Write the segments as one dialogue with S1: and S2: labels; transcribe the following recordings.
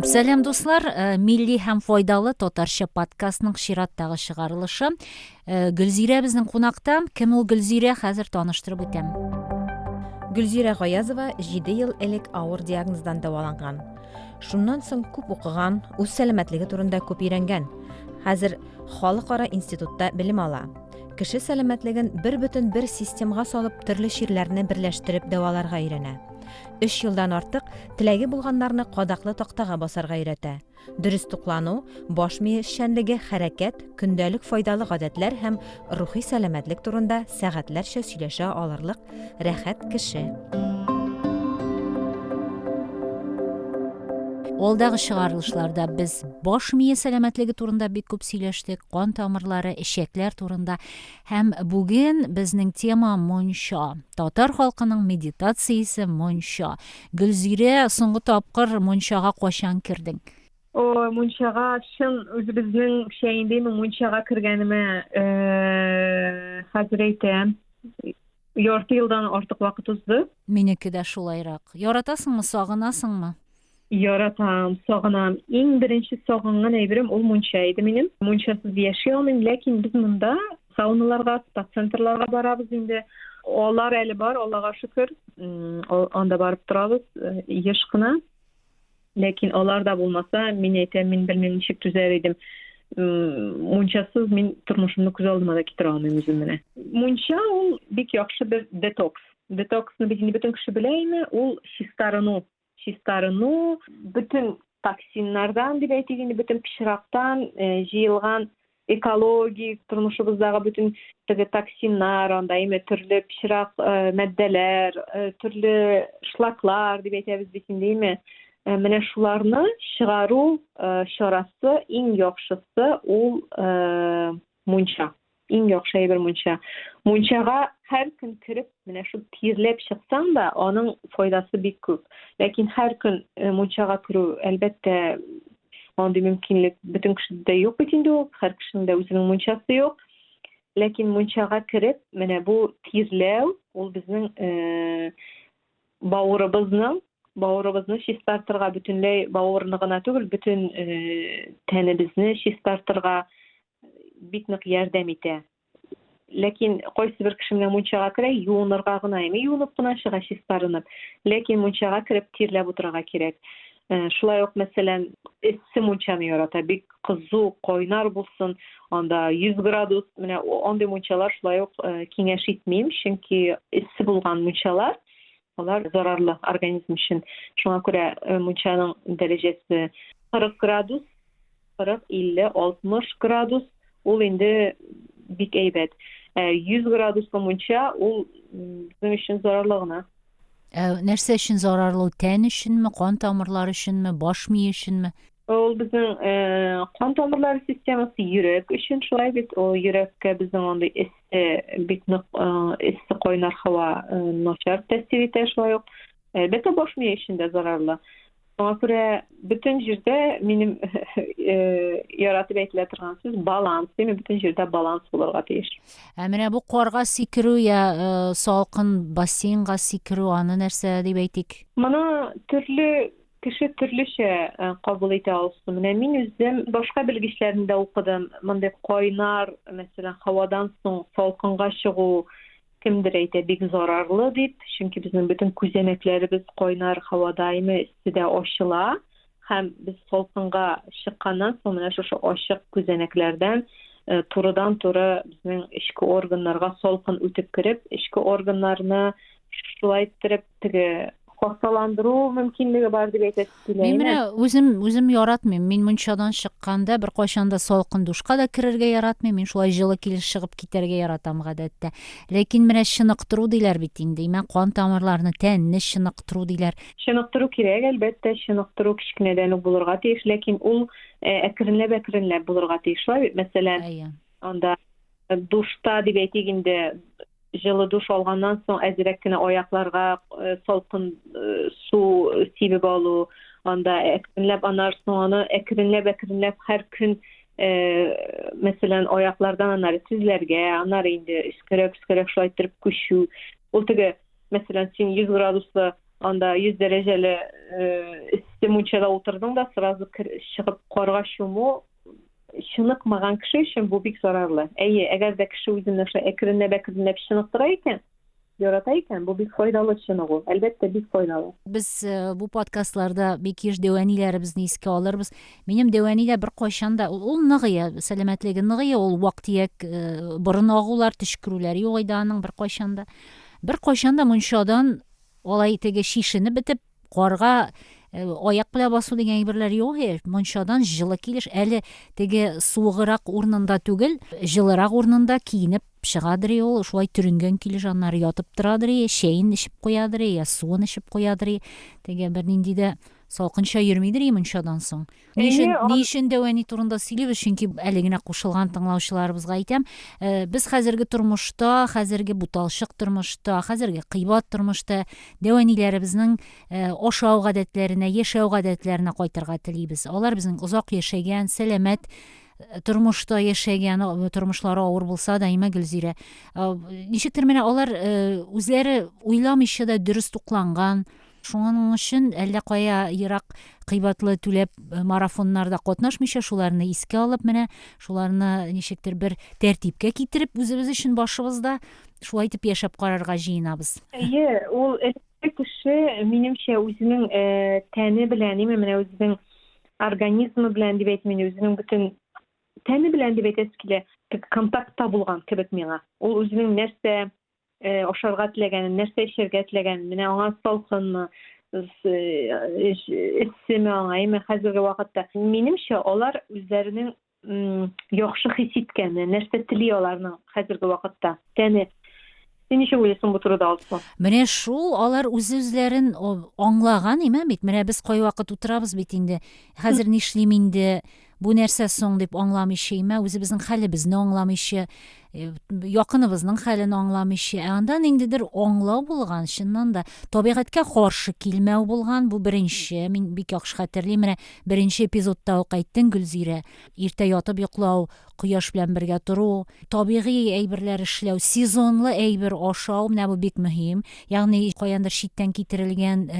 S1: Сәлем дуслар, милли һәм файдалы татарча подкастның чираттагы чыгарылышы. Гөлзирә безнең кунакта. Кем ул Гөлзирә? Хәзер таныштырып үтәм.
S2: Гөлзирә Гаязова 7 ел элек авыр диагноздан дәваланган. Шуннан соң күп укыган, үз сәламәтлеге турында күп өйрәнгән. Хәзер халыкара институтта белем ала. Кеше сәламәтлеген бер системага салып, төрле чирләрне берләштереп дәваларга өйрәнә. 3 елдан артык теләге булганнарны кадаклы тактага басарга өйрәтә. Дөрес туклану, баш мие эшчәнлеге, хәрәкәт, көндәлек файдалы гадәтләр һәм рухи сәламәтлек турында сәгатьләрчә сөйләшә алырлык рәхәт кеше.
S1: Олдагы чыгарылышларда без баш мие сәламәтлеге турында бик күп сөйләштек, кан тамырлары, эшәкләр турында һәм бүген безнең тема монча. Татар халкының медитациясе монча. Гөлзирә, соңгы тапкыр мончага качан кирдең?
S3: Мончага шын үзебезнең шәйендәме мончага кергәнемә хәзер әйтәм. Ярты елдан артык вакыт узды.
S1: Минеке дә шулайрак. Яратасыңмы, сагынасыңмы?
S3: Яратам, сагынам. Иң беренче сагынган әйберем ул монча иде минем. Мончасыз яши алмыйм, ләкин без монда сауналарга, спа-центрларга барабыз инде. Алар әле бар, Аллага шөкер. Анда барып торабыз, еш кына. Ләкин алар да булмаса, мин әйтәм, мин белмим ничек түзәр идем. Мончасыз мин тормышымны күз алдыма да китерә алмыйм үзем менә. Монча ул бик яхшы бер детокс. Детоксны бит инде бөтен кеше белә инде, ул чистарыну, bütün toksinlardan дип әйтик инде, bütün пычрактан җыелган экологик тормышыбыздагы bütün теге токсиннар, анда эме төрле пычрак матдәләр, төрле шлаклар дип әйтәбез бит инде эме. Менә шуларны чыгару чарасы иң яхшысы ул монча. Иң яхшы әйбер монча. Мончага һәр көн кирип, менә шу тирләп чыксаң да, аның файдасы бик күп. Ләкин һәр көн мончага кирү, әлбәттә, андый мөмкинлек бөтен кешедә юк бит инде ул, һәр кешенең дә үзенең мончасы юк. Ләкин мончага кирип, менә бу тирләү, ул безнең бавырыбызны чистартырга, бөтенләй бавырны гына түгел, бөтен тәнебезне чистартырга бик нык ярдәм итә. Ләкин кайсы бер кеше менә мончага керә, юынырга гына, юынып кына чыга чистарынып. Ләкин мончага кирип тирләп утырырга кирәк. Шулай ук, мәсәлән, эссе мончаны ярата, бик кызу, кайнар булсын, анда 100 градус, менә андый мончалар шулай ук киңәш итмим, чөнки эссе булган мончалар алар зарарлы организм өчен. Шуңа күрә мончаның дәрәҗәсе 40 градус, 40, 50, 60 градус ул инде бик әйбәт. 100 градуслы монча ул безнең өчен зарарлы гына.
S1: Нәрсә өчен зарарлы? Тән өченме, кан тамырлары өченме, баш мие өченме?
S3: Ул безнең кан тамырлары системасы, йөрәк өчен шулай бит. Ул йөрәккә безнең андый эссе, бик нык эссе кайнар һава начар тәэсир итә шулай ук. Әлбәттә, баш мие өчен дә зарарлы. Шуңа күрә бөтен җирдә минем яратып әйтелә торган сүз баланс. Бөтен җирдә баланс булырга тиеш.
S1: Менә бу карга сикерү я салкын бассейнга сикерү, аны нәрсә дип әйтик?
S3: Моны төрле кеше төрлечә кабул итә алсын. Менә мин үзем башка белгечләрендә укыдым. Мондай кайнар, мәсәлән, һавадан соң салкынга чыгу кемдер әйтә бик зарарлы дип, чөнки безнең бөтен күзәнәкләребез кайнар һавада истедә ачыла, һәм без салкынга чыкканнан соң менә шушы ачык күзәнәкләрдән турыдан-туры безнең эчке органнарга салкын үтеп кирип, эчке органнарны шулай иттереп теге хасталандыру мөмкинлеге бар дип әйтәсез.
S1: Мин менә үзем яратмыйм. Мин мончадан чыкканда бер кайчанда салкын душка да керергә яратмыйм. Мин шулай җылы килеш чыгып китәргә яратам гадәттә. Ләкин менә чыныктыру диләр бит инде. Кан тамырларны, тәнне чыныктыру диләр.
S3: Чыныктыру кирәк, әлбәттә, чыныктыру кичкенәдән үк булырга тиеш, ләкин ул әкренләп булырга тиеш. Мәсәлән, анда душта дип әйтик инде, җылы душ алганнан соң әзрәк кенә аякларга салкын су сибеп алу, анда әкренләп аннан соң аны әкренләп һәр көн мәсәлән аяклардан аннары тезләргә, аннары инде өскәрәк шулай иттереп күчү. Ул теге, мәсәлән, син 100 градуслы anda 100 dereceli ısı munçada oturdun da sırası çıkıp korga şumu şınıkmagan kişi için bu bik zararlı. Eğer de kişi özünü ekrinle bekrinle şınıktırayken yaratayken bu bik faydalı şınığı. Elbette bik faydalı.
S1: Biz bu podcastlarda bekir dewanilerimizni eski alırız. Benim dewaniler bir koşanda ol nıgıya, selametligi nıgıya ol vaktiyek burun ağular tüşkürüler yok aydanın bir koşanda. Bir koşanda munşadan olay tege şişini bitip qorga oyak bilan basuu degan birler yok he. Munşadan жылы kelish, әле теге суыгырак урынында түгел, жылырак урынында киініп шығадыр ул, шулай түрінген килеш аннары ятып торадыр, шәйін ішіп қоядыр, суын ішіп қоядыр. Теге бер нинди дә салкынча йөрмидер munşадан соң. Ни өчен дәвани турында сөйлибез? Чөнки әле генә кушылган тыңлаучыларыбызга әйтәм, без хәзерге тормышта, хәзерге буталчык тормышта, хәзерге кыйбат тормышта дәваниләребезнең ашау гадәтләренә, яшәү гадәтләренә кайтырга телибез. Алар безнең озак яшәгән, сәламәт тормышта яшәгән, тормышлары авыр булса да, Гөлзирә, ничектер менә алар үзләре уйламыйча да дөрес тукланган. Шуның өчен әллә кая ерак кыйбатлы түләп марафоннарда катнашмыйча шуларны искә алып, менә шуларны ничектер бер тәртипкә китереп, үзебез өчен башыбызда шулай итеп яшәп карарга җыенабыз.
S3: Ул кеше минемчә үзенең тәне белән, менә үзенең организмы белән дип әйтмим, үзенең бөтен тәне белән дип әйтәсе килә, контактта булган кебек миңа. Ул үзенең нәрсә ашарга теләгәнен, нәрсә эчәргә теләгәнен, менә аңа салкынмы, эссеме аңа, хәзерге вакытта. Минемчә, алар үзләренең яхшы хис иткәнне, нәрсә тели аларның хәзерге вакытта. Тәне. Син ничек уйлыйсың бу турыда алсаң?
S1: Менә шул, алар үз-үзләрен аңлаган, бит. Менә без кай вакыт утырабыз бит инде. Хәзер нишлим инде? Бу нәрсә соң дип аңламыйчы, үзебезнең хәлебезне аңламыйчы, якыныбызның хәлен аңламыйчы. Анда ниндидер аңлау булган, чыннан да табигатькә каршы килмәү булган. Бу беренче, мин бик яхшы хәтерлим. Менә беренче эпизодта ук әйттең, Гөлзирә, иртә ятып йоклау, кояш белән бергә тору, табигый әйберләр эшләү, сезонлы әйбер ашау, менә бу бик мөһим. Ягъни каяндыр читтән китерелгән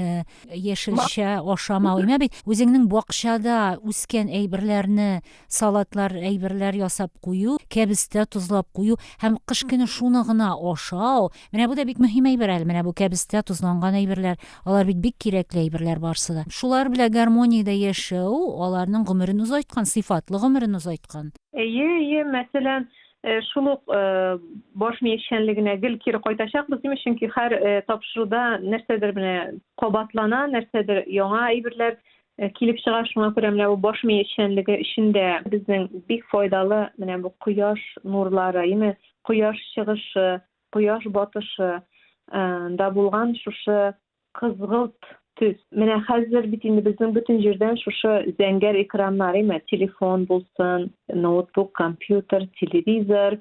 S1: яшелчә ашамау, бит. Үзеңнең бакчада үскән әйберләрне, салатлар, әйберләр ясап кую, кәбестә тузлап кую һәм кыш көне шуны гына ашау. Менә бу да бик мөһим әйбер әле. Менә бу кәбестә тузланган әйберләр, алар бик кирәкле әйберләр барсы да. Шулар белән гармониядә яшәү аларның гомерен узайткан, сыйфатлы гомерен узайткан.
S3: Мәсәлән, шул ук баш миешчәнлегенә гел кире кайтачакбыз, чөнки һәр тапшыруда нәрсәдер менә кабатлана, нәрсәдер яңа әйберләр килеп чыга. Шуңа күрә менә бу баш миешчәнлеге эчендә безнең бик файдалы менә бу кояш нурлары, кояш чыгышы, кояш батышы да булган шушы кызгылт төс. Менә хәзер бит инде безнең бөтен җирдән шушы зәңгәр экраннар, телефон булсын, ноутбук, компьютер, телевизор,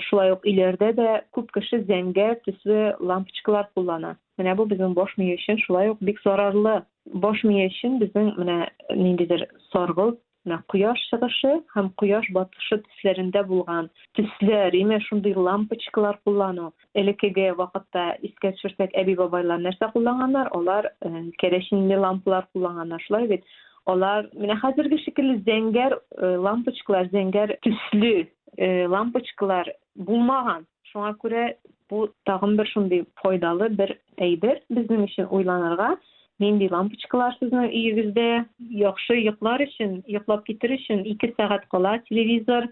S3: шулай ук иләрдә дә күп кеше зәңгәр төсле лампочкалар куллана. Менә бу безнең баш мие өчен шулай ук бик зарарлы. Баш мие өчен безнең менә ниндидер саргылт, менә кояш чыгышы һәм кояш батышы төсләрендә булган төсләр, шундый лампочкалар куллану. Элекеге вакытта искә төшерсәк, әби-бабайлар нәрсә кулланганнар? Алар керосинле лампалар кулланганнар. Шулай бит. Алар менә хәзерге шикелле зәңгәр лампочкалар, зәңгәр төсле лампочкалар булмаган. Шуңа күрә бу тагын бер шундый файдалы бер әйбер безнең өчен уйланырга. Нинди лампочкалар сезнең өегездә яхшы йоклар өчен, йоклап китер өчен 2 сәгать кала телевизор,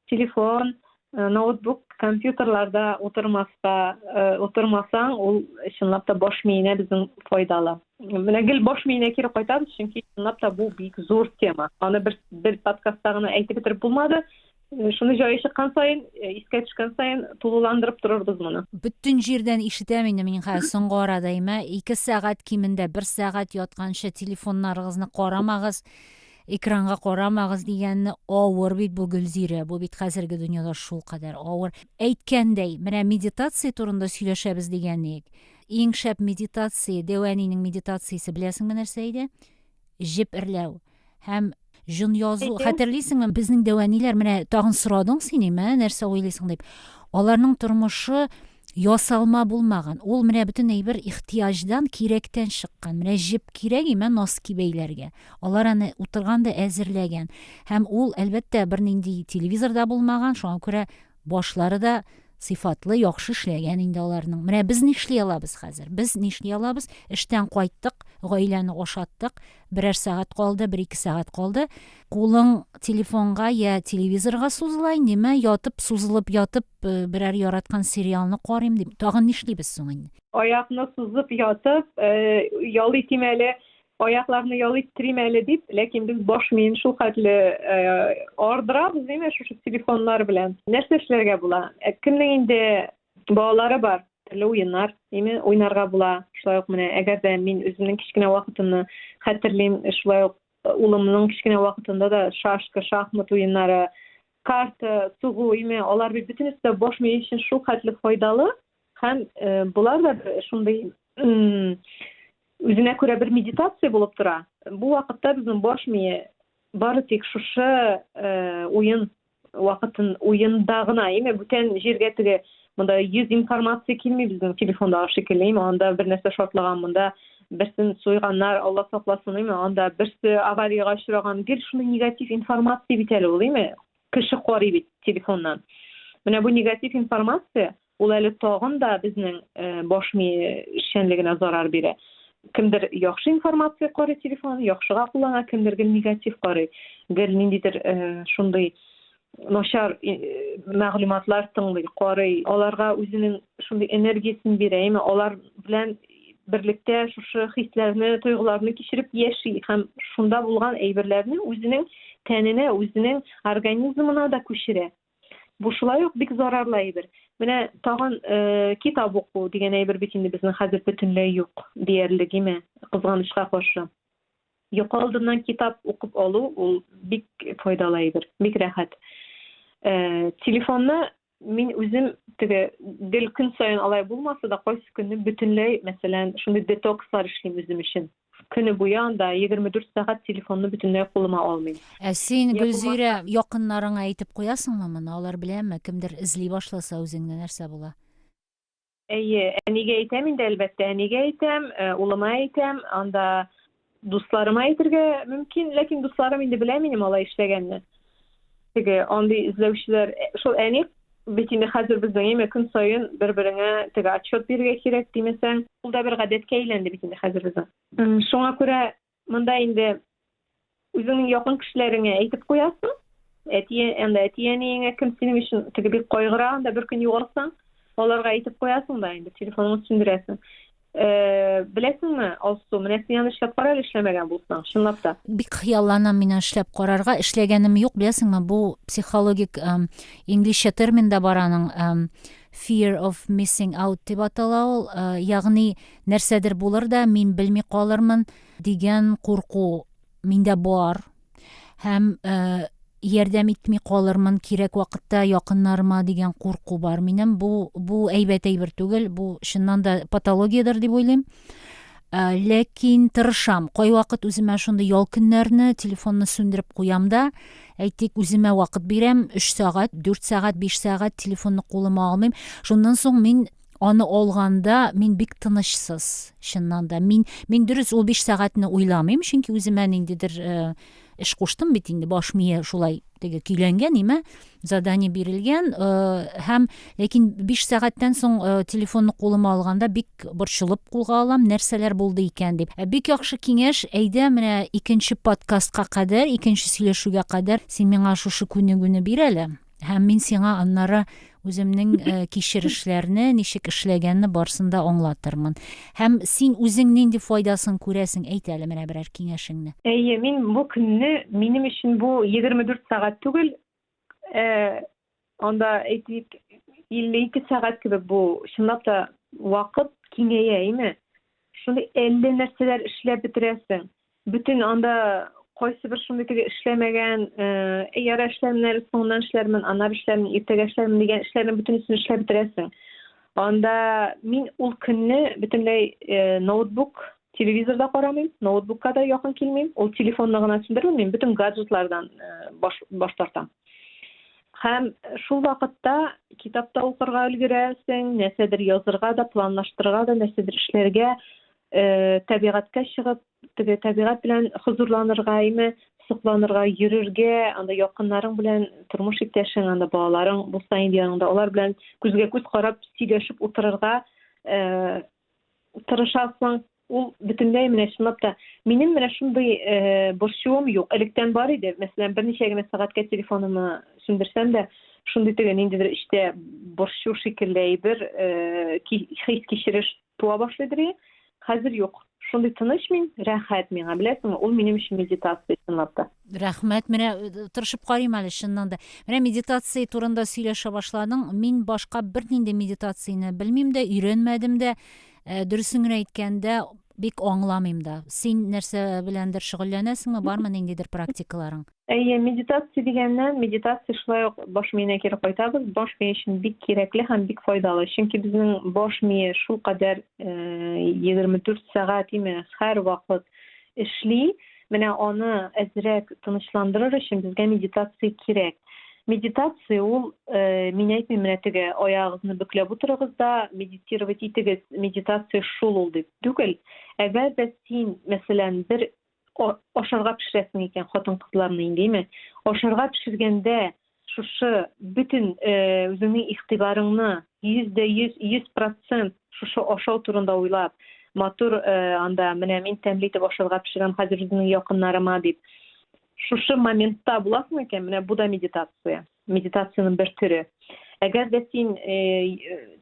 S3: телефон, ноутбук, компьютерларда утырмасаң, ул чынлап та баш миенә безнең файдалы. Менә гел баш миенә кире кайтабыз, чөнки чынлап та бу бик зур тема. Аны бер подкастта гына әйтеп бетереп булмады. Шуны җае чыккан сайын, искә төшкән сайын тулыландырып торырбыз моны.
S1: Бөтен җирдән ишетәм инде мин хәзер соңгы арада, 2 сәгать кимендә 1 сәгать ятканчы телефоннарыгызны карамагыз, экранга карамагыз дигәнне авыр бит бу, Гөлзирә. Бу бит хәзерге дөньяда шул кадәр авыр. Әйткәндәй, менә медитация турында сөйләшәбез дигәнник. Иң шәп медитация, Дәванинең медитациясе беләсеңме нәрсә иде? Җеп эрләү һәм җын язу. Хәтерлисеңме, безнең Дәваниләр менә тагын сорадың син, нәрсә уйлыйсың дип. Аларның тормышы ясалма булмаган. Ул менә бөтенләй бер ихтияҗдан, кирәктән чыккан. Менә җеп кирәк име носки бәйләргә. Алар аны утырганда әзерләгән. Һәм ул әлбәттә бернинди телевизорда булмаган, шуңа күрә башлары да сыйфатлы, яхшы эшләгән инде аларның. Менә без нишли алабыз хәзер? Без нишли алабыз? Эштән кайттык, гаиләне ашаттык, берәр сәгать калды, 1-2 сәгать калды. Кулың телефонга я телевизорга сузыла инде, ятып, сузылып ятып, берәр яраткан сериалны карыйм дип. Тагын нишлибез соң инде?
S3: Аякны сузып ятып, ял итим әле, аякларны ял иттерим әле дип, ләкин без баш миен шул хәтле ардырабыз, диме, шушы телефоннар белән. Нәрсә эшләргә була? Кемнең инде балалары бар, төрле уеннар, диме, уйнарга була. Шулай ук менә, әгәр дә мин үземнең кичкенә вакытымны хәтерлим, шулай ук улымның кичкенә вакытында да шашка, шахмат уеннары, карта, сугу, диме, алар бит бөтенесе дә баш мие өчен шул хәтле файдалы. Һәм булар да шундый үзенә күрә бер медитация булып тора. Бу вакытта безнең баш мие бары тик шушы уен вакытын уенда гына, эме бүтән җиргә теге монда 100 информация килми безнең телефонда шикелле, анда бер нәрсә шартлаган, монда берсен суйганнар, Алла сакласын, эме анда берсе аварияга очраган, гел шундый негатив информация бит әле ул, эме кеше карый бит телефоннан. Менә бу негатив информация ул әле тагын да безнең баш мие эшчәнлегенә зарар бирә. Кемдер яхшы информация карый телефон, яхшыга куллана, кемдер негатив карый. Гел ниндидер шундый начар мәгълүматлар тыңлый, карый, аларга үзенең шундый энергиясын бирә, эме алар белән берлектә шушы хисләрне, тойгыларны кичереп яши һәм шунда булган әйберләрне үзенең тәненә, үзенең организмына да күчерә. Бу шулай ук бик зарарлы әйбер. Менә тагын китап уку дигән әйбер бит инде безнең хәзер бөтенләй юк диярлек, име, кызганычка каршы. Юк алдыннан китап укып алу ул бик файдалы әйбер, бик рәхәт. Телефонны мин үзем теге гел көн сайын алай булмаса да кайсы көнне бөтенләй, мәсәлән, шундый детокслар эшлим үзем өчен. Көне буе анда 24 сәгать телефонны бөтенләй кулыма алмыйм.
S1: Син Гөлзирә якыннарыңа әйтеп куясыңмы моны? Алар беләме? Кемдер эзли башласа үзеңне нәрсә була?
S3: Әйе, әнигә әйтәм инде, әлбәттә, әнигә әйтәм, улыма әйтәм, анда дусларыма әйтергә мөмкин, ләкин дусларым инде белә минем алай эшләгәнне. Теге андый эзләүчеләр, шул әни бит инде хәзер безнең эме көн сайын бер-береңә теге отчет бирергә кирәк димәсәң, ул да бер гадәткә әйләнде бит инде хәзер безнең. Шуңа күрә монда инде үзеңнең якын кешеләреңә әйтеп куясың. Әтиәнеңә кем синең өчен теге бик кайгыра, анда бер көн югалсаң, аларга әйтеп куясың да инде телефоныңны сүндерәсең. Беләсеңме, Алсу, менә син аны эшләп кара, эшләмәгән булсаң, чынлап та.
S1: Бик хыялланам мин эшләп карарга, эшләгәнем юк, беләсеңме, бу психологик инглизчә терминда бар аның fear of missing out дип атала ул, ягъни нәрсәдер булыр да мин белми калырмын дигән курку миндә бар. Һәм ярдәм итми калырмын кирәк вакытта якыннарыма дигән курку бар минем. Бу әйбәт әйбер түгел, бу чыннан да патологиядер дип уйлыйм. Ләкин тырышам, кай вакыт үземә шундый ял көннәрне телефонны сүндереп куям да, әйтик, үземә вакыт бирәм, 3 сәгать, 4 сәгать, 5 сәгать телефонны кулыма алмыйм. Шуннан соң мин аны алганда мин бик тынычсыз, чыннан да. Мин дөрес ул 5 сәгатьне уйламыйм, чөнки үземә ниндидер эш куштым бит инде, баш мие шулай теге көйләнгән, име, задание бирелгән, һәм ләкин 5 сәгатьтән соң телефонны кулыма алганда бик борчылып кулга алам, нәрсәләр булды икән дип. Бик яхшы киңәш, әйдә менә икенче подкастка кадәр, икенче сөйләшүгә кадәр син миңа шушы күнегүне бир әле. Һәм мин сиңа аннары үземнең кичерешләрне, ничек эшләгәнне барсын да аңлатырмын. Һәм син үзең нинди файдасын күрәсең, әйт әле менә берәр киңәшеңне.
S3: Әйе, мин бу көнне, минем өчен бу 24 сәгать түгел, анда әйтик 52 сәгать кебек бу, чынлап та вакыт киңәя, име? Шундый 50 нәрсәләр эшләп бетерәсең. Бүтән анда кайсы бер шундый теге эшләмәгән, яра эшләмнәр, соңнан эшләрмен, аннары эшләрмен, иртәгә эшләрмен дигән эшләрне бүтәнесен эшләп бетерәсең. Анда мин ул көнне бөтенләй ноутбук, телевизорда карамыйм, ноутбукка да якын килмим, ул телефонны гына сүндермим, мин бүтән гаджетлардан баш тартам. Һәм шул вакытта китапта укырга өлгерәсең, нәрсәдер язырга да, планлаштырырга да, нәрсәдер эшләргә, табигатькә чыгып, теге табигать белән хузурланырга, сокланырга, йөрергә, анда якыннарың белән, тормыш иптәшең, анда балаларың булса инде яныңда, алар белән күзгә күз карап сөйләшеп утырырга тырышасың. Ул бөтенләй менә чынлап та минем менә шундый борчуым юк. Электән бар иде. Мәсәлән, берничә генә сәгатькә телефонымны сүндерсәм дә, шундый теге ниндидер иштә борчу шикелле әйбер хис кичереш туа башлыйдыр. Хәзер юк. Шундый тыныч мин, рәхәт миңа, беләсеңме? Ул минем өчен медитация чынлап та.
S1: Рәхмәт, менә тырышып карыйм әле чыннан да. Менә медитация турында сөйләшә башладың. Мин башка бернинди медитацияны белмим дә, өйрәнмәдем дә. Дөресен генә әйткәндә, бик аңламыйм да. Син нәрсә беләндер шөгыльләнәсеңме, бармы ниндидер практикаларың?
S3: Медитация дигәннән, медитация шулай ук баш миенә кире кайтабыз. Баш мие өчен бик кирәкле һәм бик файдалы. Чөнки безнең баш мие шул кадәр 24 сәгать һәр вакыт эшли. Менә аны әзрәк тынычландырыр өчен безгә медитация кирәк. Медитация ул, мин әйтмим, менә теге аягыгызны бөкләп утырыгыз да медитировать итегез. Медитация шул ул дип түгел. Әгәр дә син, мәсәлән, бер ашарга пешерәсең икән, хатын-кызларны индеме? Ашарга пешергәндә шушы бүтән үзеңнең игътибарыңны 100% шушы ашау турында уйлап, матур анда менә мин тәмле итеп ашарга пешерәм хәзер үземнең якыннарыма дип. Шушы моментта буласың икән, менә бу да медитация. Медитациянең бер төре. Әгәр дә син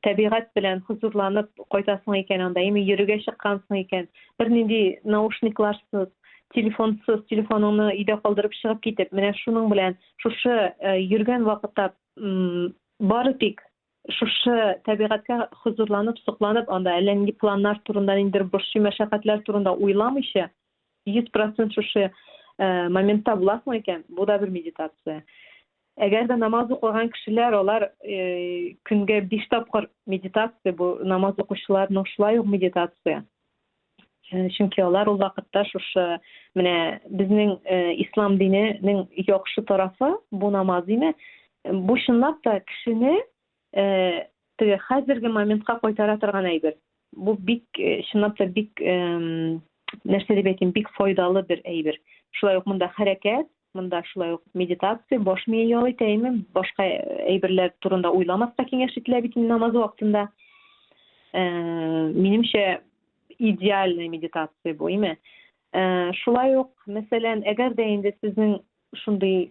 S3: табигать белән хузурланып кайтасың икән, анда йөрергә чыккансың икән, бернинди наушникларсыз, телефонсыз, телефоныңны өйдә калдырып чыгып китеп, менә шуның белән шушы йөргән вакытта бары тик шушы табигатькә хузурланып, сокланып, анда әллә нинди планнар турында, ниндидер борчу мәшәкатьләр турында уйламыйча, 100% шушы моментта буласың икән, бу да бер медитация. Әгәр дә намаз укыган кешеләр, алар көнгә 5 тапкыр медитация, бу намаз укучыларның шулай ук медитация. Чөнки алар ул вакытта шушы менә безнең ислам диненең яхшы тарафы бу намаз име, бу чынлап та кешене теге хәзерге моментка кайтара торган әйбер. Бу бик чынлап та бик нәрсә дип әйтим, бик файдалы бер әйбер. Шулай ук монда хәрәкәт, монда шулай ук медитация, баш мие ял итәйме, башка әйберләр турында уйламаска киңәш ителә бит намаз вакытында. Минемчә идеальная медитация бу, име? Шулай ук, мәсәлән, әгәр дә инде сезнең шундый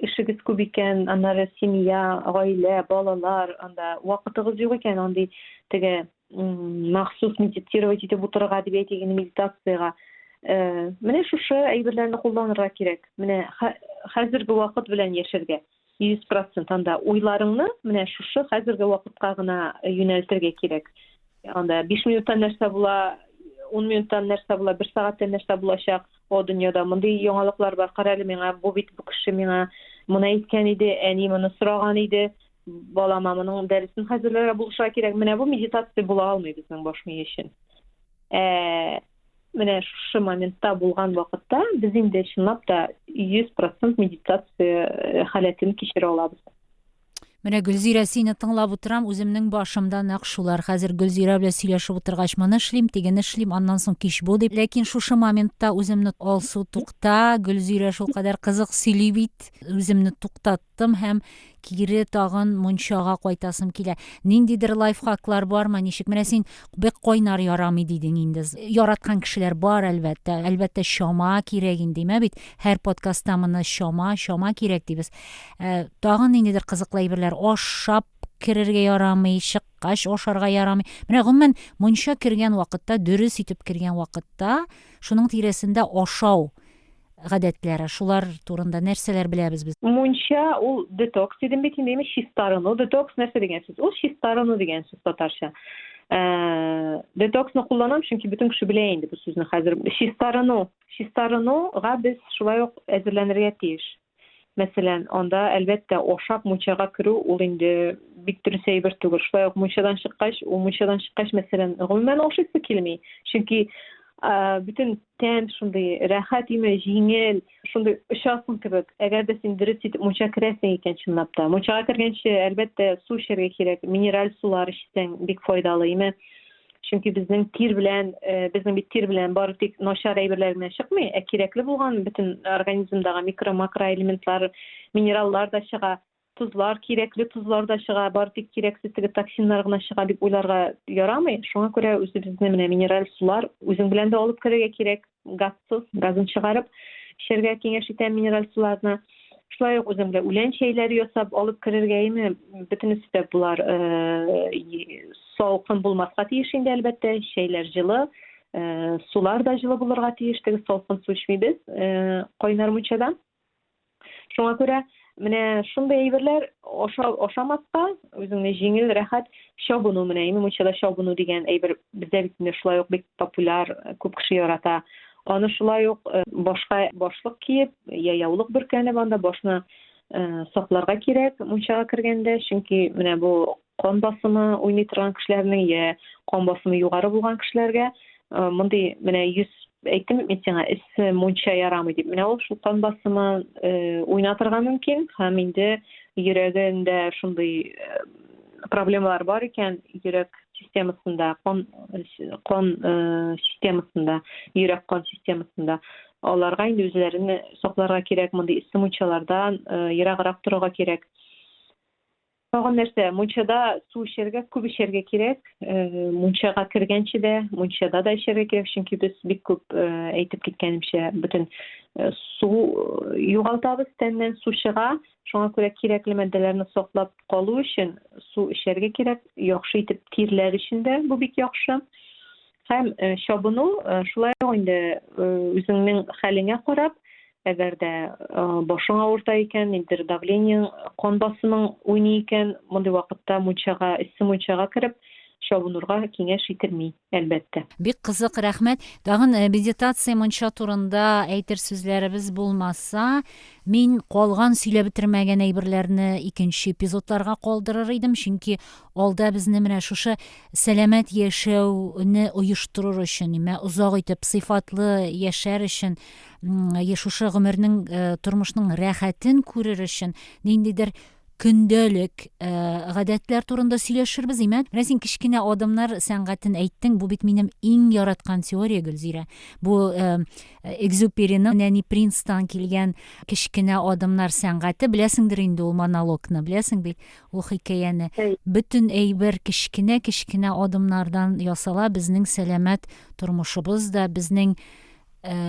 S3: эшегез күп икән, аннары семья, гаилә, балалар, анда вакытыгыз юк икән, андый теге махсус медитировать итеп утырырга дип әйтегән медитацияга. Менә шушы әйберләрне кулланырга кирәк. Менә хәзерге вакыт белән яшәргә 100% анда уйларыңны менә шушы хәзерге вакытка гына юнәлтергә кирәк. Анда 5 минуттан нәрсә була, 10 минуттан нәрсә була, 1 сәгатьтән нәрсә булачак, о дөньяда мондый яңалыклар бар, карале миңа бу бит бу кеше миңа моны әйткән иде, әни моны сораган иде, балама моның дәресен хәзерләргә булыша кирәк. Менә бу медитация була алмый безнең баш мие өчен. Менә шушы моментта булган вакытта без инде чынлап та 100% медитация халәтен кичерә алабыз.
S1: Менә Гөлзирә, сине тыңлап утырам, үземнең башымда нәкъ шулар. Хәзер Гөлзирә белән сөйләшеп утыргач, моны эшлим, тигене эшлим, аннан соң кич бу дип. Ләкин шушы моментта үземне алсу тукта, Гөлзирә шул кадәр кызык сөйли бит, үземне туктаттым һәм кире тагын мунчага кайтасым килә. Ниндидер лайфхаклар бармы? Ничек? Менә син бик кайнар ярамый дидең инде. Яраткан кешеләр бар әлбәттә. Әлбәттә шома кирәк инде, диме бит? Һәр подкастта моны шома кирәк дибез. Тагын ниндидер кызыклы әйберләр, ашап керергә ярамый, чыккач ашарга ярамый. Менә гомумән мунча кергән вакытта, дөрес итеп кергән вакытта, шуның тирәсендә ашау гадәтләре, шулар турында нәрсәләр беләбез без?
S3: Мунча ул детокс дидем бит инде, чистарыну. Детокс нәрсә дигән сүз? Ул чистарыну дигән сүз татарча. Детоксны кулланам, чөнки бөтен кеше белә инде бу сүзне хәзер. Чистарынуга без шулай ук әзерләнергә тиеш. Мәсәлән, анда әлбәттә ашап мунчага керү ул инде бик дөрес әйбер түгел. Шулай ук мунчадан чыккач, мәсәлән, гомумән ашыйсы килми. Чөнки bütün ten şunday rahat ime jingel şunday ışasın kebek eğer de sen dürüst itip munça kiresen eken çınlapta munçaga kirgençe elbette su şerge kerek mineral sular içsen bik faydalı ime çünkü bizning tir bilen bizning bir tir bilen barık noşar eýberlerine çykmy kerekli bolgan bütün organizmdagy mikro makro elementler minerallar da çyga tuzlar kerekli tuzlar da çyga barık kereksizdigi toksinler gına çyga dip oýlarga yaramy şoňa görä özübizde mineral sular özüň bilen de alıp kerek gazsız gazyn çygaryp şerge keňeş iten mineral sularny şulay ok özüň bilen ulen şeýleri ýosap alıp kirergeymi bütün sebep bular soğukun bulmaska tiýişinde elbette şeýler jyly sular da jyly bularga tiýişdigi soğukun su içmeýbiz koynar munçadan şoňa görä mine şunday eýberler oşamaska özüňe jеңil rahat şobuny mine munçada şobuny digen eýber bizde bitinde şulay ok bek populyar köp kişi ýarata onu şulay ok boşka boşluk kiýip ýaýawlyk bürkänip anda boşna soklarga kerek munçaga kirgende çünki mine bu kon basımı oýnay turgan kişileriniň ýa kon basımı ýogary bolgan kişilerge mundy mine ýüz eýtdim men sana munça ýaramy diýip mine ol şu kon basımı oýnatyrga mümkin hem indi ýüreginde şunday problemalar bar eken ýürek sistemasynda kon sistemasynda ýürek kon sistemasynda olarga indi özlerini soklarga kerek mundy issi munçalardan ýyragrak turga kerek. Soňra nerse munçada su içerge köp içerge kerek munçaga kirgençe de munçada da içerge kerek çünkü biz bik köp eýtip gitgenimçe bütün su ýogaltabız tenden su çyga şoňa görä kerekli maddelerini soklap galu üçin su içerge kerek ýokşy itip tirler içinde bu bik ýokşy hem şobuny şulay inde özüňiň haliňe garap egerde boşuň awurta eken, indir davleniň kon basymyň oýny eken, mundy wagtda munçaga, issi munçaga kirip şobunurga kiňeş ýitirmi elbette.
S1: Bik kızık rahmet. Dagın meditasiya munça turunda äýtir sözlerimiz bolmasa, men golgan süýlep bitirmegen eýberlerini ikinji epizodlarga goldyrar idim. Çünki olda bizni mine şuşy selamet ýaşawny uýuşturar üçin, uzak itip syfatly ýaşar üçin, şuşy gümürniň turmuşynyň rahatyn körer üçin nindidir kündölük gadetler turunda süýleşirbiz imen. Sen kişkine adamlar sangatyn aýtdyň, bu bit menim iň yaratgan teoriýa Gülzira. Bu Exupéry'nin Nanny Prince'tan kelgen kişkine adamlar sangaty bilesiňdir indi ol monologny bilesiň bil o hikaýany. Bütün eýber kişkine adamlardan ýasala bizniň selamet turmuşybız da bizniň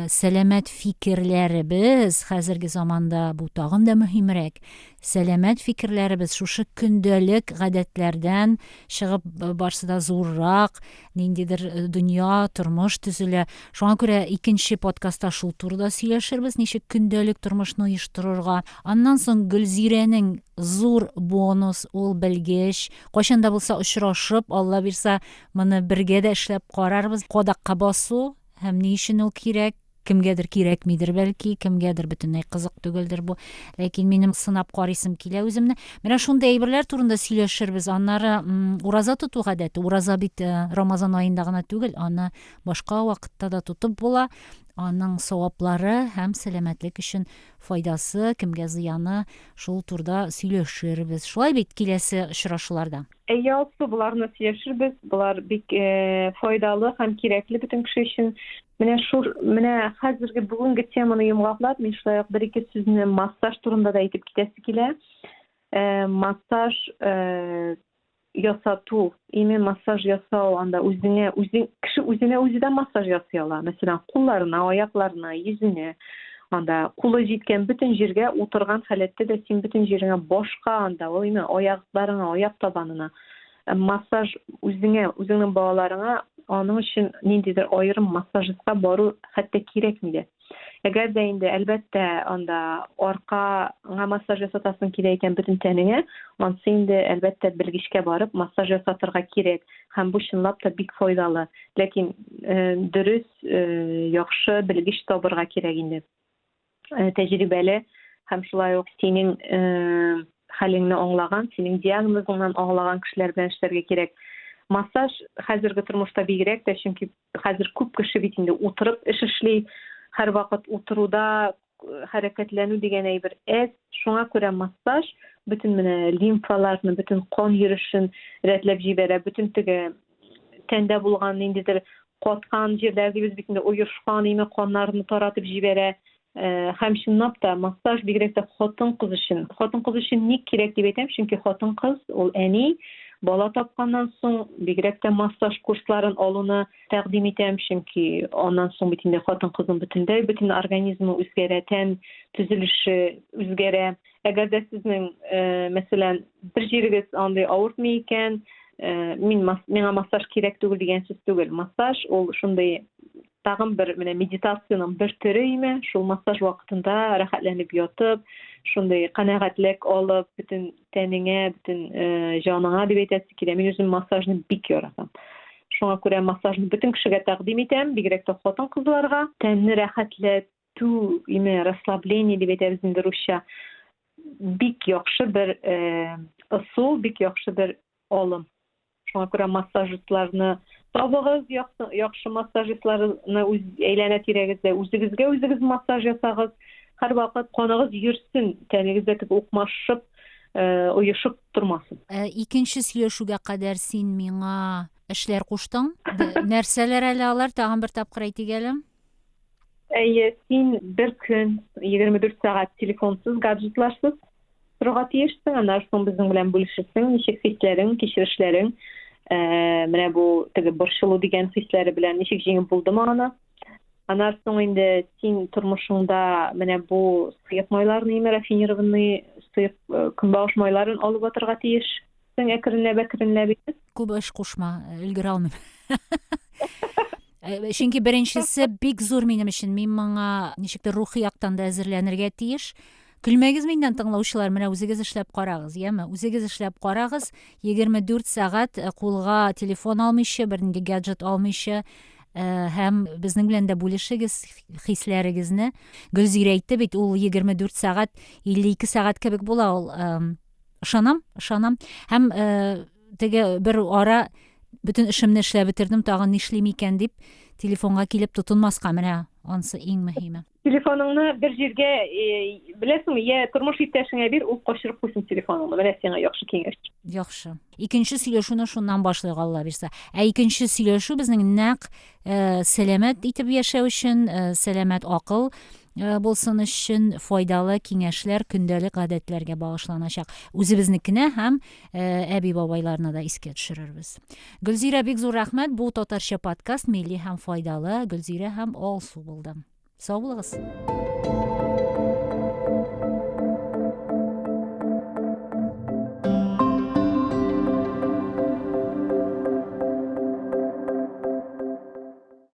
S1: selamet fikirlerimiz häzirgi zamanda bu tagyn da mühimrek. Selamet fikirlerimiz şuşy kündölük gadetlerden çygyp barsyda zurrak nindidir dünýä turmuş tüzüle. Şoňa görä ikinji podcastda şul turda süýleşirbiz niçe kündölük turmuşny uýuştururga. Andan soň Gülzireniň zur bonus ol bilgeç. Goşanda bolsa uçraşyp Allah birse muny birge de işlep gararbyz. Kodakka basu hem niçin ol kirek, kimgedir kirekmidir belki, kimgedir bütünlüğü kızık tügüldür bu. Lekin menim sınap qarysym kile özümni. Mena şunday eýberler turunda süýleşirbiz. Anları uraza tutu gadeti. Uraza bit Ramazan ayında gana tügül, ana başka wagtda da tutup bola. Anın sowaplary hem selametlik üçin faydası, kimge ziyany şol turda süýleşirbiz. Şolay bit kilesi uçraşularda.
S3: Ýalçy bularny süýleşirbiz. Bular bik faydaly hem kerekli bütün kişi üçin. Mene häzirgi bugünkü temany ýumgaklap, men şolay bir-iki sözüni massaj turunda da aýtyp gitesi kile. Massaj ýasatu, ime massaj ýasaw anda kişi özüne özüde massaj ýasaýarlar. Mesela kullaryna, aýaklaryna, ýüzüne, anda kula jitken bütün jerge oturgan halatda da sen bütün jeriňe boşka anda, ime aýaklaryna, aýak tabanyna massaj özüňiň bagalaryna onun için nindidir aýrym massajistga baru hatda kerekmidi. Eger de indi elbette onda orkaňa massaj ýasatasyň kireken bütün teniňe, on sende elbette bilgiçke baryp massaj ýasatyrga kerek. Hem bu şynlap da bik faýdaly. Lekin dürüst ýaxşy bilgiç tabarga kerek indi. Tejribeli hem şulay ok seniň haliňni oňlagan, seniň diagnozyňdan oňlagan kişiler bilen işlerge kerek. Massaj hozirgi turmuşda bigirek de, çünkü hazır küp kişi bit indi oturup iş işley, her vakit oturuda hareketlenu degene bir es. Şoňa görä massaj bütün mine limfalarny, bütün kon yürüşün retlep jibere, bütün tege tende bulgan indidir qotkan jerlerdi biz bitinde uyuşkan ime konlaryny taratyp jibere. Hem şunnap da massaj bigirek de hotun kız için nik kerek diýip etem, çünkü hotun kız ol eni bala tapkandan soň bigirek de massaj kurslaryny alyny takdim etem, çünkü ondan soň bitinde hotun kızın bütün organizmi üzgere, ten tüzülüşi üzgere. Eger de sizin meselen bir jerigiz andy awurtmy eken, meňe massaj kerek tugul diýen söz tugul. Massaj ol şunday tagın bir meditasiýanyň bir türüyme, şol massaj wagtynda rahatlanıp ýatyp, şunday kanagatlik alıp, bütün teniňe, bütün janyňa diýip etsi ki, men özüm massajny bik ýaratam. Şoňa görä massajny bütün kişige takdim etem, bigirek de hotun kızlarga. Tenni rahatlatуу, расслабление diýip etebizdir rusça. Bik ýakşy bir usul, bik ýakşy bir alym. Şoňa görä massajistlaryny tabygyz, ýakşy massajistlaryny eýlene tiregizde özüňizge massaj ýasagyz, her wagt konagyz ýürsin, tenigizde ukmaşyp, uýuşup durmasyn.
S1: Ikinci süýleşüge kadar sen miňa işler kuşdyň. Nerseler ele alar, tagyn bir tapkyr aýtygelim.
S3: Sen bir gün 24 saat telefonsuz, gadjetlarsyz turga tiýişsiň, andan soň biziň bilen bölüşirsiň, niçik hisleriň, geçirişleriň, mene bu borçlu digen hisleri bilen niçik jeňip buldum ana. Andan soň indi sen turmuşyňda mene bu syýyp maýlaryny, rafinirowany syýyp kümbaş maýlaryny alyp oturga tiýişsiň, ekrinle.
S1: Kuba iş kuşma, ilgiri almam. Çünkü birincisi big zor benim için. Men maňa niçikdir ruhy ýakdan da äzirlenirge tiýiş. Külmegiz menden taňlawçylar, mene özüňiz işläp garagyz, ýa-ma? Özüňiz işläp garagyz, 24 saat kulga telefon almyşy, birinde gadjet almyşy, hem bizning bilen de bölüşigiz hislerigizni. Gülzire aýtdy bit, ol 24 saat, 52 saat kebek bola ol. Işanam. Hem tege bir ara bütün işimni işläp bitirdim, tagyn işlem eken dip telefonga kilip tutunmaska, mene ansy iň mühimi.
S3: Telefonuňny bir jerge bilesiňmi, ýa turmuş ýetdeşiňe bir ul goşuryp goýsun telefonuňy. Mene seňe ýakşy keňeş.
S1: Ýakşy. Ikinci süýleşüni şundan başlaýak Allah birse. Ikinci süýleşü bizning näq selamet itip ýaşaw üçin, selamet akyl bolsun üçin faydaly keňeşler, gündelik adetlerge bagışlanaşak. Özübiznikine hem äbi babaylaryna da isке düşürürüz. Gülzire bek zor rahmet. Bu Tatarşa podcast milli hem faydaly, Gülzire hem alsu boldy. Sağ bolýaňyz.